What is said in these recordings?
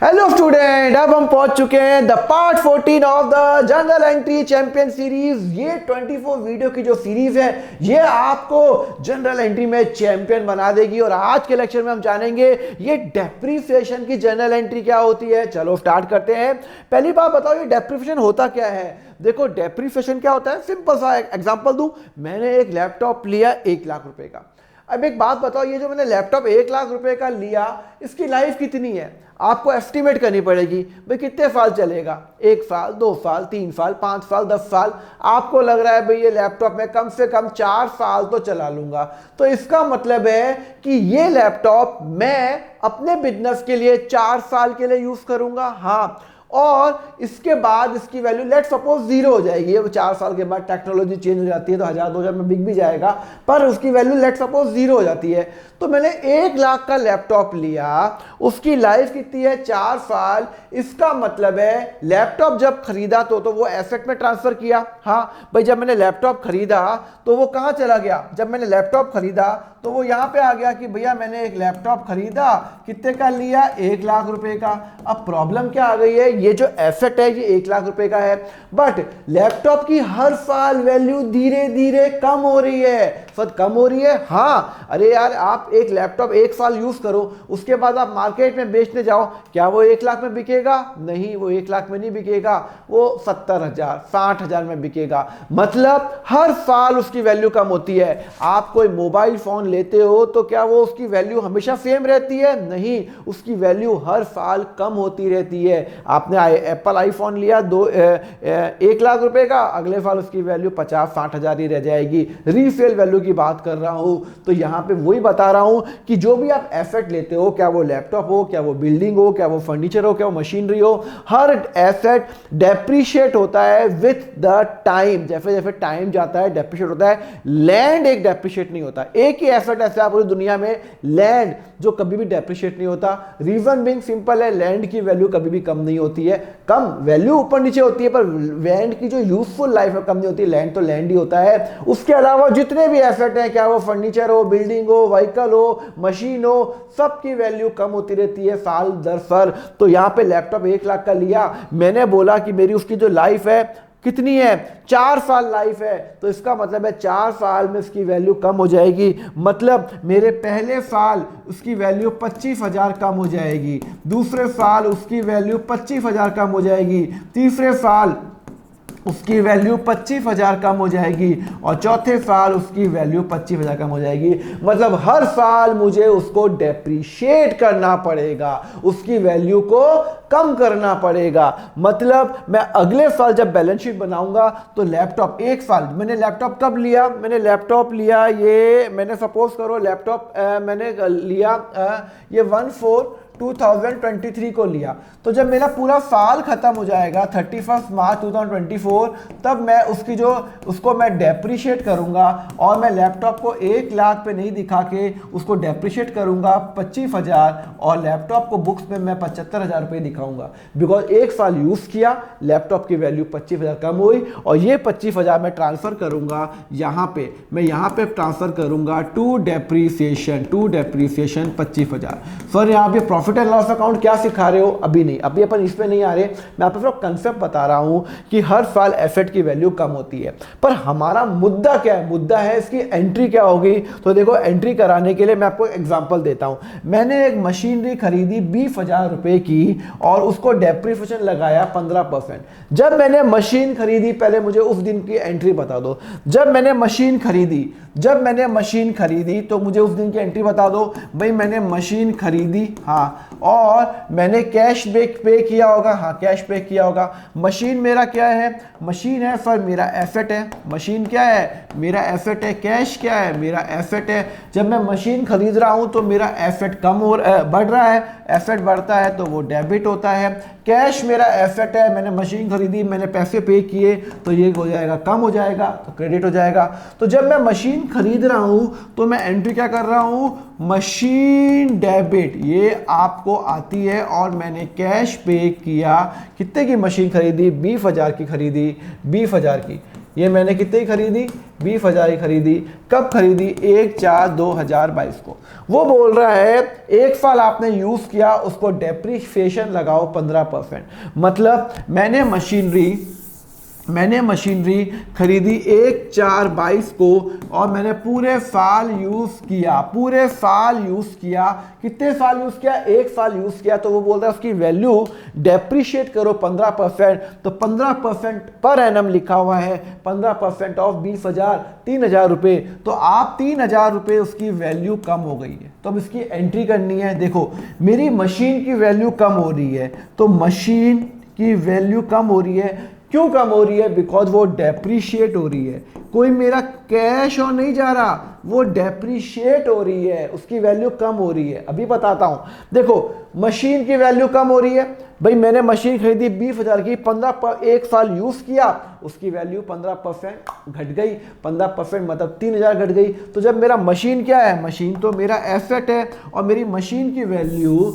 Hello student, अब हम पहुंच चुके हैं the part 14 of the general entry champion series. ये 24 वीडियो की जो सीरीज है ये आपको जनरल एंट्री में चैंपियन बना देगी। और आज के लेक्चर में हम जानेंगे ये डेप्रिसिएशन की जनरल एंट्री क्या होती है। चलो स्टार्ट करते हैं। पहली बात बताओ, ये डेप्रिसिएशन होता क्या है। देखो, डेप्रिसिएशन क्या होता है, सिंपल सा एग्जांपल दूं। मैंने एक लैपटॉप लिया 1 लाख रुपए का। अब एक बात बताओ, ये जो मैंने लैपटॉप 1 लाख रुपए का लिया, इसकी लाइफ कितनी है आपको एस्टिमेट करनी पड़ेगी। भाई कितने साल चलेगा, 1 साल, 2 साल, 3 साल, 5 साल, 10 साल। आपको लग रहा है भाई ये लैपटॉप में कम से कम 4 साल तो चला लूंगा। तो इसका मतलब है कि ये लैपटॉप मैं अपने बिजनेस के लिए 4 साल के लिए यूज करूंगा। हाँ, और इसके बाद इसकी वैल्यू लेट सपोज 0 हो जाएगी। अब 4 साल के बाद टेक्नोलॉजी चेंज हो जाती है तो 1000-2000 में बिक भी जाएगा, पर उसकी वैल्यू लेट सपोज 0 हो जाती है। तो मैंने 1 लाख का लैपटॉप लिया, उसकी लाइफ कितनी है, 4 साल। इसका मतलब है लैपटॉप जब खरीदा तो वो एसेट में ट्रांसफर किया। हाँ भाई, जब मैंने लैपटॉप खरीदा तो वो कहाँ चला गया, जब मैंने लैपटॉप खरीदा तो वो यहाँ पे आ गया कि भैया मैंने एक लैपटॉप खरीदा, कितने का लिया, 1 लाख रुपए का। अब प्रॉब्लम क्या आ गई है, ये जो एसेट है ये 1 लाख रुपए का है, बट लैपटॉप की हर साल वैल्यू धीरे धीरे कम हो रही है। सर कम हो रही है, हाँ। अरे यार, आप एक लैपटॉप 1 साल यूज करो, उसके बाद आप मार्केट में बेचने जाओ, क्या वो 1 लाख में बिकेगा? नहीं, वो 1 लाख में नहीं बिकेगा, वो 70,000 60,000 में बिकेगा। मतलब हर साल उसकी वैल्यू कम होती है। आप कोई मोबाइल फोन लेते हो तो क्या वो उसकी वैल्यू हमेशा सेम रहती है? नहीं, उसकी वैल्यू हर साल कम होती रहती है। आपने एप्पल आईफोन लिया 1 लाख रुपए का, अगले साल उसकी वैल्यू 50-60,000 ही रह जाएगी। रीसेल वैल्यू की बात कर रहा हूं। तो यहां पे वही बता रहा हूं कि जो भी आप एसेट लेते हो, क्या वो लैपटॉप हो, क्या वो बिल्डिंग हो, क्या वो फर्नीचर हो, क्या वो मशीनरी हो, हर एसेट डेप्रिशिएट होता है विथ द टाइम। जैसे जैसे टाइम जाता है डेप्रिशिएट होता है। लैंड एक डेप्रिशिएट नहीं होता। एक ही एसेट ऐसा पूरी दुनिया में लैंड जो कभी भी डेप्रिशिएट नहीं होता। रीजन बीइंग सिंपल है, लैंड की वैल्यू कभी भी कम नहीं होती है। कम वैल्यू ऊपर नीचे होती है, पर लैंड की जो यूजफुल लाइफ है कम नहीं होती। लैंड तो लैंड ही होता है। उसके अलावा जितने भी एसेट हैं, क्या वो फर्नीचर हो, बिल्डिंग हो, व्हीकल हो, मशीन हो, सबकी वैल्यू कम होती रहती है साल दर साल। तो यहां पे लैपटॉप 1 लाख का लिया, मैंने बोला कि मेरी उसकी जो लाइफ है कितनी है, 4 साल लाइफ है। तो इसका मतलब है 4 साल में इसकी वैल्यू कम हो जाएगी। मतलब मेरे पहले साल उसकी वैल्यू 25,000 कम हो जाएगी, दूसरे साल उसकी वैल्यू 25,000 कम हो जाएगी, तीसरे साल उसकी वैल्यू 25,000 कम हो जाएगी, और चौथे साल उसकी वैल्यू 25,000 कम हो जाएगी। मतलब हर साल मुझे उसको डेप्रिशिएट करना पड़ेगा, उसकी वैल्यू को कम करना पड़ेगा। मतलब मैं अगले साल जब बैलेंस शीट बनाऊंगा तो लैपटॉप 1 साल, मैंने लैपटॉप कब लिया, मैंने लैपटॉप लिया, ये मैंने सपोज करो लैपटॉप मैंने लिया ये 1/4/2023 को लिया। तो जब मेरा पूरा साल खत्म हो जाएगा 31 मार्च 2024, तब मैं उसको मैं डेप्रिशिएट करूंगा, और मैं लैपटॉप को 1 लाख पे नहीं दिखा के उसको डेप्रिशिएट करूंगा 25,000, और लैपटॉप को बुक्स में मैं 75,000 रुपये दिखाऊंगा। बिकॉज 1 साल यूज किया, लैपटॉप की वैल्यू 25,000 कम हुई, और ये 25,000 मैं ट्रांसफर करूंगा यहाँ पे, मैं यहाँ पे ट्रांसफर करूंगा टू डेप्रिसिएशन 25,000। सर यहाँ पे प्रॉफिट एंड लॉस अकाउंट क्या सिखा रहे हो? अभी नहीं, अभी अपन इस पे नहीं आ रहे। मैं आपको कंसेप्ट बता रहा हूं कि हर साल एसेट की वैल्यू कम होती है। पर हमारा मुद्दा क्या है, मुद्दा है इसकी एंट्री क्या होगी। तो देखो, एंट्री कराने के लिए मैं आपको एग्जांपल देता हूं। मैंने एक मशीनरी खरीदी 20,000 रुपए की, और उसको डेप्रिसिएशन लगाया 15%। जब मैंने मशीन खरीदी, पहले मुझे उस दिन की एंट्री बता दो। जब मैंने मशीन खरीदी तो मुझे उस दिन की एंट्री बता दो। भाई मैंने मशीन खरीदी, हाँ, और मैंने कैश पे किया होगा, हाँ कैश पे किया होगा। मशीन मेरा क्या है, मशीन है सर मेरा एसेट है। मशीन क्या है, मेरा एसेट है। कैश क्या है, मेरा एसेट है। जब मैं मशीन खरीद रहा हूं तो मेरा एसेट बढ़ रहा है, एसेट बढ़ता है तो वो डेबिट होता है। कैश मेरा एसेट है, मैंने मशीन खरीदी, मैंने पैसे पे किए, तो ये हो जाएगा कम हो जाएगा, तो क्रेडिट हो जाएगा। तो जब मैं मशीन खरीद रहा हूं तो मैं एंट्री क्या कर रहा हूं, मशीन डेबिट, ये आपको आती है। और मैंने कैश पे किया, कितने की मशीन खरीदी, 20,000 की खरीदी, 20,000 की। ये मैंने कितनी खरीदी, 20,000 ही खरीदी। कब खरीदी, 1/4/2022 को। वो बोल रहा है 1 साल आपने यूज़ किया, उसको डेप्रीशिएशन लगाओ 15%। मतलब मैंने मशीनरी खरीदी 1/4/22 को और मैंने पूरे साल यूज़ किया, कितने साल यूज़ किया, 1 साल यूज़ किया। तो वो बोल रहा है उसकी वैल्यू डेप्रीशिएट करो 15%। तो 15% पर एनम लिखा हुआ है, 15% ऑफ 20,000, 3,000 रुपये। तो आप 3,000 रुपये उसकी वैल्यू कम हो गई है। तो अब इसकी एंट्री करनी है। देखो मेरी मशीन की वैल्यू कम हो रही है, तो मशीन की वैल्यू कम हो रही है। क्यों कम हो रही है, बिकॉज वो डेप्रीशिएट हो रही है। कोई मेरा कैश और नहीं जा रहा, वो डेप्रीशिएट हो रही है, उसकी वैल्यू कम हो रही है। अभी बताता हूं, देखो मशीन की वैल्यू कम हो रही है। भाई मैंने मशीन खरीदी 20,000 की, 1 साल यूज किया, उसकी वैल्यू 15% घट गई। 15% मतलब 3,000 घट गई। तो जब मेरा मशीन क्या है, मशीन तो मेरा एसेट है, और मेरी मशीन की वैल्यू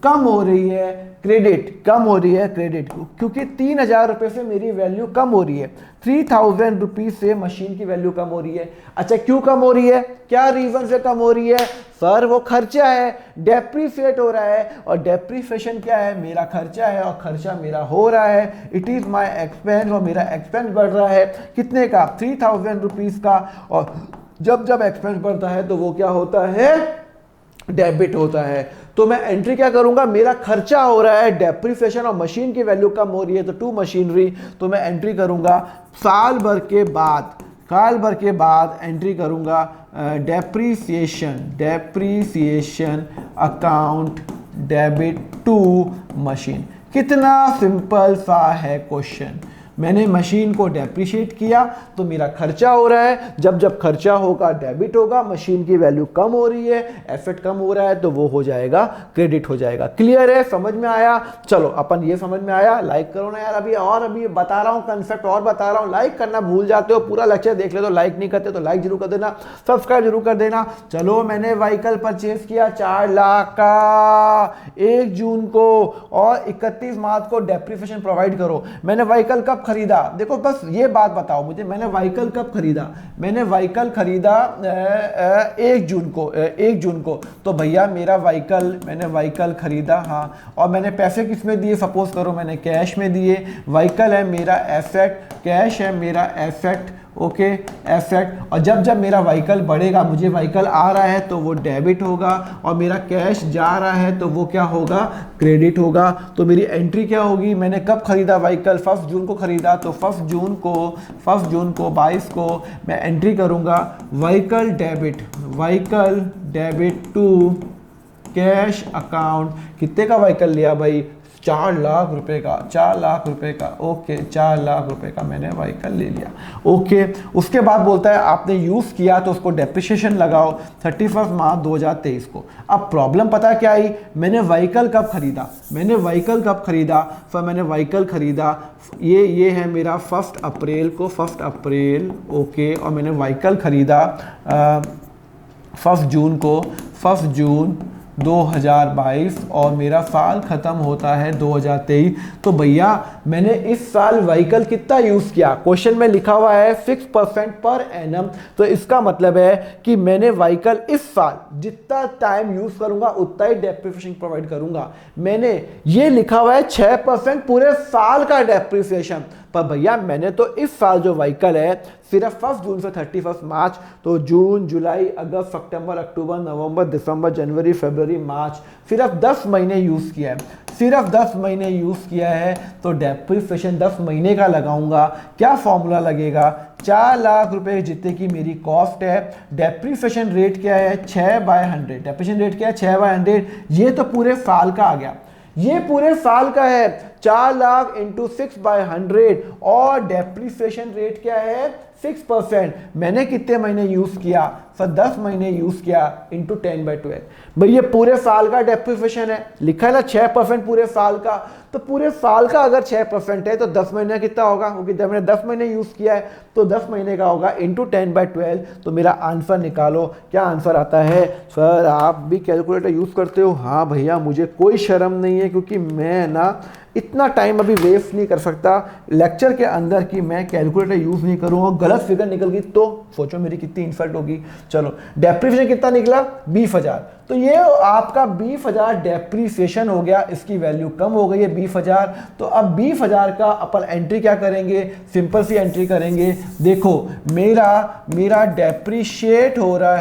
कम हो रही है, कम हो रही है क्रेडिट, क्योंकि 3,000 रुपये से मेरी वैल्यू कम हो रही है। 3,000 रुपीज से मशीन की वैल्यू कम हो रही है। अच्छा क्यों कम हो रही है, क्या रीजन से कम हो रही है, सर वो खर्चा है, डेप्रीशिएट हो रहा है। और डेप्रीशिएशन क्या है, मेरा खर्चा है, और खर्चा मेरा हो रहा है, इट इज माई एक्सपेंस, और मेरा एक्सपेंस बढ़ रहा है कितने का, 3,000 रुपीज का। और जब एक्सपेंस बढ़ता है तो वो क्या होता है, डेबिट होता है। तो मैं एंट्री क्या करूंगा, मेरा खर्चा हो रहा है, डेप्रीशिएशन, और मशीन की वैल्यू कम हो रही है, तो टू मशीनरी। तो मैं एंट्री करूंगा साल भर के बाद एंट्री करूंगा depreciation account debit to machine. कितना सिंपल सा है क्वेश्चन। मैंने मशीन को डेप्रीशिएट किया तो मेरा खर्चा हो रहा है, जब खर्चा होगा डेबिट होगा, मशीन की वैल्यू कम हो रही है, एसेट कम हो रहा है, तो वो हो जाएगा क्रेडिट हो जाएगा। क्लियर है, समझ में आया। चलो अपन ये समझ में आया, लाइक करो ना यार। अभी बता रहा हूँ कंसेप्ट, और बता रहा हूँ, लाइक करना भूल जाते हो। पूरा लेक्चर देख ले तो लाइक नहीं करते, तो लाइक जरूर कर देना, सब्सक्राइब जरूर कर देना। चलो मैंने व्हीकल परचेज किया 4 लाख का 1 जून को, और 31 मार्च को डेप्रीशिएशन प्रोवाइड करो। मैंने व्हीकल कब खरीदा, देखो बस ये बात बताओ मुझे, मैंने व्हीकल कब खरीदा, मैंने व्हीकल खरीदा 1 जून को। तो भैया मैंने व्हीकल खरीदा, हाँ, और मैंने पैसे किस में दिए, सपोज करो मैंने कैश में दिए। व्हीकल है मेरा एसेट, कैश है मेरा एसेट, ओके एसेट। और जब मेरा व्हीकल बढ़ेगा, मुझे व्हीकल आ रहा है तो वो डेबिट होगा, और मेरा कैश जा रहा है तो वो क्या होगा, क्रेडिट होगा। तो मेरी एंट्री क्या होगी, मैंने कब खरीदा व्हीकल, 1 जून को खरीदा, तो 1 जून को 22 को मैं एंट्री करूंगा vehicle debit to cash account. कितने का व्हीकल लिया भाई, 4 लाख रुपए का, ओके 4 लाख रुपए का मैंने व्हीकल ले लिया, ओके। उसके बाद बोलता है आपने यूज़ किया तो उसको डेप्रीशिएशन लगाओ 31 मार्च 2023 को। अब प्रॉब्लम पता क्या आई, मैंने व्हीकल कब खरीदा, फिर मैंने व्हीकल खरीदा, ये है मेरा 1 अप्रैल को, ओके। और मैंने व्हीकल खरीदा 1 जून 2022, और मेरा साल खत्म होता है 2023। तो भैया मैंने इस साल व्हीकल कितना यूज़ किया, क्वेश्चन में लिखा हुआ है 6% पर एनम। तो इसका मतलब है कि मैंने व्हीकल इस साल जितना टाइम यूज़ करूंगा उतना ही डेप्रीशिएशन प्रोवाइड करूंगा। मैंने ये लिखा हुआ है 6% पूरे साल का डेप्रीशिएशन, पर भैया मैंने तो इस साल जो व्हीकल है सिर्फ 1 जून से 31 मार्च, तो जून, जुलाई, अगस्त, सितंबर, अक्टूबर, नवंबर, दिसंबर, जनवरी, फरवरी, मार्च, सिर्फ 10 महीने यूज़ किया है। तो डेप्रीशिएशन 10 महीने का लगाऊंगा। क्या फॉर्मूला लगेगा, 4 लाख रुपए जितने की मेरी कॉस्ट है, डेप्रीशिएशन रेट क्या है 6/100, डेप्रीशिएशन रेट क्या है 6/100। ये तो पूरे साल का आ गया, ये पूरे साल का है, 4 लाख इंटू 6/100, और डेप्रीशिएशन रेट क्या है 6%। मैंने कितने महीने यूज किया, सर 10 महीने यूज किया, इंटू 10/12। भाई ये पूरे साल का डेप्रीशिएशन है, लिखा है ना 6% पूरे साल का। तो पूरे साल का अगर 6% है तो 10 महीने कितना होगा, क्योंकि जब मैंने 10 महीने यूज किया है तो 10 महीने का होगा, इंटू 10/12। तो मेरा आंसर निकालो, क्या आंसर आता है। सर आप भी कैलकुलेटर यूज करते हो, हाँ भैया मुझे कोई शर्म नहीं है, क्योंकि मैं ना इतना टाइम अभी वेस्ट नहीं कर सकता लेक्चर के अंदर कि मैं कैलकुलेटर यूज़ नहीं करूँ और गलत फिगर निकल गई तो सोचो मेरी कितनी इंसल्ट होगी। चलो डेप्रीसिएशन कितना निकला 20,000, तो ये आपका 20,000 डेप्रीसिएशन हो गया, इसकी वैल्यू कम हो गई है 20,000। तो अब 20,000 का अपन एंट्री क्या करेंगे, सिंपल सी एंट्री करेंगे। देखो मेरा डेप्रीशिएट हो रहा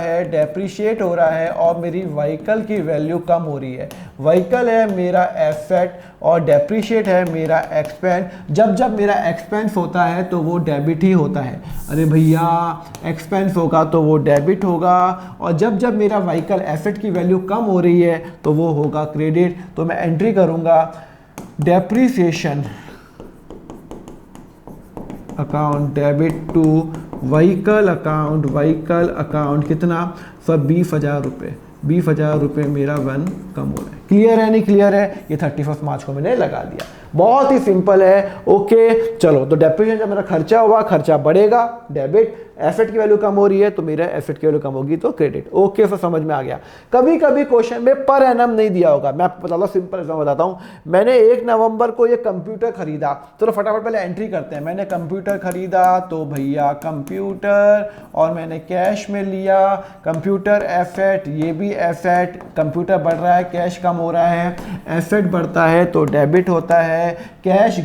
है और मेरी व्हीकल की वैल्यू कम हो रही है। व्हीकल है मेरा एसेट और डेप्रीशिएट है मेरा एक्सपेंस। जब मेरा एक्सपेंस होता है तो वो डेबिट ही होता है। अरे भैया एक्सपेंस होगा तो वो डेबिट होगा, और जब मेरा व्हीकल एसेट की वैल्यू कम हो रही है तो वो होगा क्रेडिट। तो मैं एंट्री करूंगा depreciation account debit to vehicle account कितना सब 20,000 रुपये। 20,000 रुपये मेरा वन कम हो रहा है। क्लियर है नहीं क्लियर है? ये 31 मार्च को मैंने लगा दिया, बहुत ही सिंपल है। ओके चलो, तो डेप्रीसिएशन जब मेरा खर्चा हुआ, खर्चा बढ़ेगा डेबिट, एसेट की वैल्यू कम हो रही है तो मेरा एसेट की वैल्यू कम होगी तो क्रेडिट। ओके सर समझ में आ गया। कभी कभी क्वेश्चन में पर एनम नहीं दिया होगा, मैं आपको बताता हूँ, सिंपल एग्जांपल बताता हूँ। मैंने 1 नवंबर को ये कंप्यूटर खरीदा, चलो फटाफट पहले एंट्री करते हैं। मैंने कंप्यूटर खरीदा तो भैया कंप्यूटर, और मैंने कैश में लिया कंप्यूटर एसेट, ये भी एसेट। कंप्यूटर बढ़ रहा है कैश कम हो रहा है, एसेट बढ़ता है तो डेबिट होता है, कैश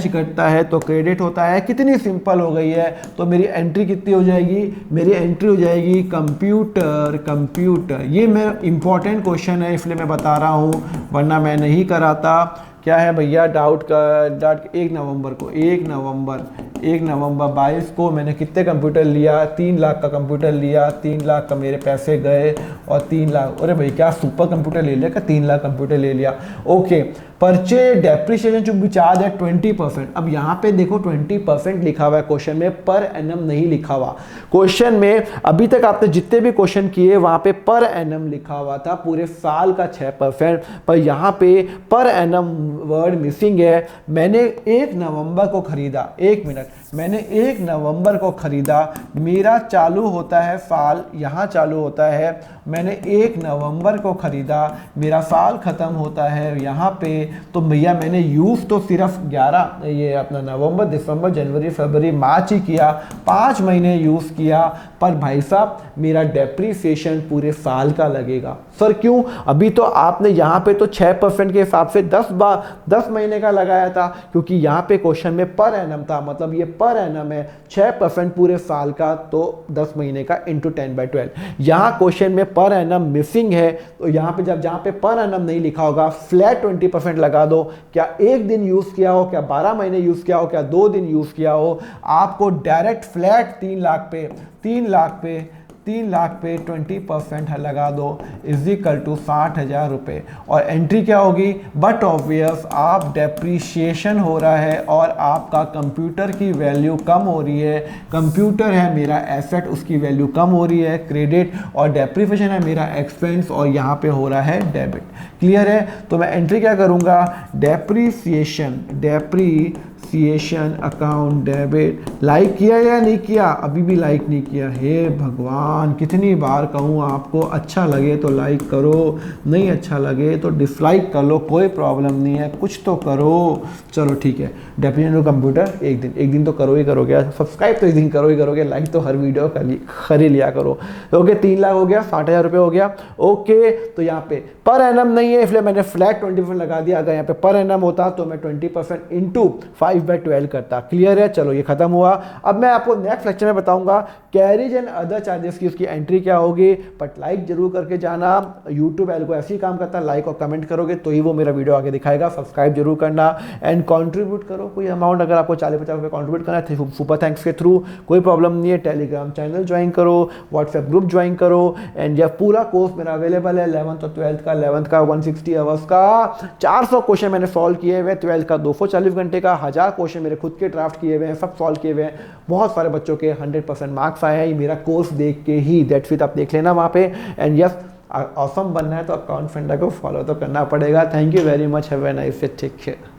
घटता है तो क्रेडिट होता है। कितनी सिंपल हो गई है। तो मेरी एंट्री कितनी हो जाएगी, मेरी एंट्री हो जाएगी कंप्यूटर। ये मेरा इंपॉर्टेंट क्वेश्चन है इसलिए मैं बता रहा हूँ, वरना मैं नहीं कराता। क्या है भैया डाउट 1 नवंबर 22 को मैंने कितने कंप्यूटर लिया, 3 लाख का कंप्यूटर लिया, 3 लाख का मेरे पैसे गए और 3 लाख, अरे भाई क्या सुपर कंप्यूटर ले लिया, क्या 3 लाख कंप्यूटर ले लिया। Okay, purchase depreciation to be charge है 20%। अब यहाँ पे देखो 20% लिखा हुआ है क्वेश्चन में, पर एनम नहीं लिखा हुआ। क्वेश्चन में अभी तक आपने जितने भी क्वेश्चन किए वहाँ पे पर एनम लिखा हुआ था, पूरे साल का 6%, पर यहाँ पे पर एनम वर्ड मिसिंग है। मैंने 1 नवंबर को खरीदा, 1 मिनट, मैंने 1 नवंबर को खरीदा, मेरा चालू होता है साल, यहाँ चालू होता है, मैंने 1 नवंबर को खरीदा, मेरा साल खत्म होता है यहाँ पे। तो भैया मैंने यूज़ तो सिर्फ 11 ये अपना नवंबर दिसंबर जनवरी फरवरी मार्च ही किया, 5 महीने यूज़ किया, पर भाई साहब मेरा डेप्रीसिएशन पूरे साल का लगेगा। सर क्यों? अभी तो आपने यहाँ पे तो 6% के हिसाब से 10 महीने का लगाया था, क्योंकि यहाँ पे क्वेश्चन में पर एनम था, मतलब ये पर एनम है 6% पूरे साल का, तो 10 महीने का इंटू 10/12। यहाँ क्वेश्चन में पर एनम मिसिंग है, तो यहाँ पे जहाँ पे पर एनम नहीं लिखा होगा फ्लैट 20% लगा दो। क्या 1 दिन यूज़ किया हो, क्या 12 महीने यूज़ किया हो, क्या 2 दिन यूज़ किया हो, आपको डायरेक्ट फ्लैट 3 लाख पे 20% लगा दो इक्वल टू 60,000 रुपये। और एंट्री क्या होगी, बट ऑब्वियस आप डेप्रीशिएशन हो रहा है और आपका कंप्यूटर की वैल्यू कम हो रही है। कंप्यूटर है मेरा एसेट, उसकी वैल्यू कम हो रही है क्रेडिट, और डेप्रीसिएशन है मेरा एक्सपेंस और यहाँ पे हो रहा है डेबिट। क्लियर है? तो मैं एंट्री क्या करूँगा, डेप्रीसिएशन अकाउंट डेबिट। लाइक किया या नहीं किया? अभी भी लाइक नहीं किया। हे भगवान, कितनी बार कहूँ आपको, अच्छा लगे तो लाइक करो, नहीं अच्छा लगे तो डिसलाइक कर लो, कोई प्रॉब्लम नहीं है, कुछ तो करो। चलो ठीक है, डेप्रीसिएशन कंप्यूटर एक दिन तो करो ही करोगे, सब्सक्राइब तो एक दिन करो ही करोगे, लाइक तो हर वीडियो कर ही लिया करो। ओके 3 लाख हो गया, 60,000 रुपये हो गया। ओके, तो यहाँ पे पर एनम नहीं है इसलिए मैंने फ्लैट 20% लगा दिया। अगर यहाँ पे पर एनम होता तो मैं 20% इंटू 5/12 करता। क्लियर है? चलो ये खत्म हुआ। अब मैं आपको नेक्स्ट लेक्चर में बताऊंगा कैरीज एंड अदर चार्जेस की उसकी एंट्री क्या होगी। बट लाइक जरूर करके जाना, यूट्यूब एल्गो ऐसे ही काम करता है, लाइक और कमेंट करोगे तो ही वो मेरा वीडियो आगे दिखाएगा। सब्सक्राइब जरूर करना एंड कंट्रीब्यूट करो कोई अमाउंट, अगर आपको 40-50 रुपये कंट्रीब्यूट करना है सुपर थैंक्स के थ्रू, कोई प्रॉब्लम नहीं है। टेलीग्राम चैनल ज्वाइन करो, व्हाट्सएप ग्रुप ज्वाइन करो, एंड यह पूरा कोर्स मेरा अवेलेबल है 11th और 12th का। 11th का 160 आवर्स का 400 क्वेश्चन मैंने सॉल्व किए हुए, 12th का 240 घंटे का 1000 क्वेश्चन मेरे खुद के ड्राफ्ट किए हुए हैं, सब सॉल्व किए हुए हैं। बहुत सारे बच्चों के 100% मार्क्स आए हैं ये मेरा कोर्स देख के ही। दैट्स इट, आप देख लेना वहाँ पे। एंड यस, ऑसम बनना है तो अकाउंट फंडा को फॉलो तो करना पड़ेगा। Thank you very much, have a nice day, take care.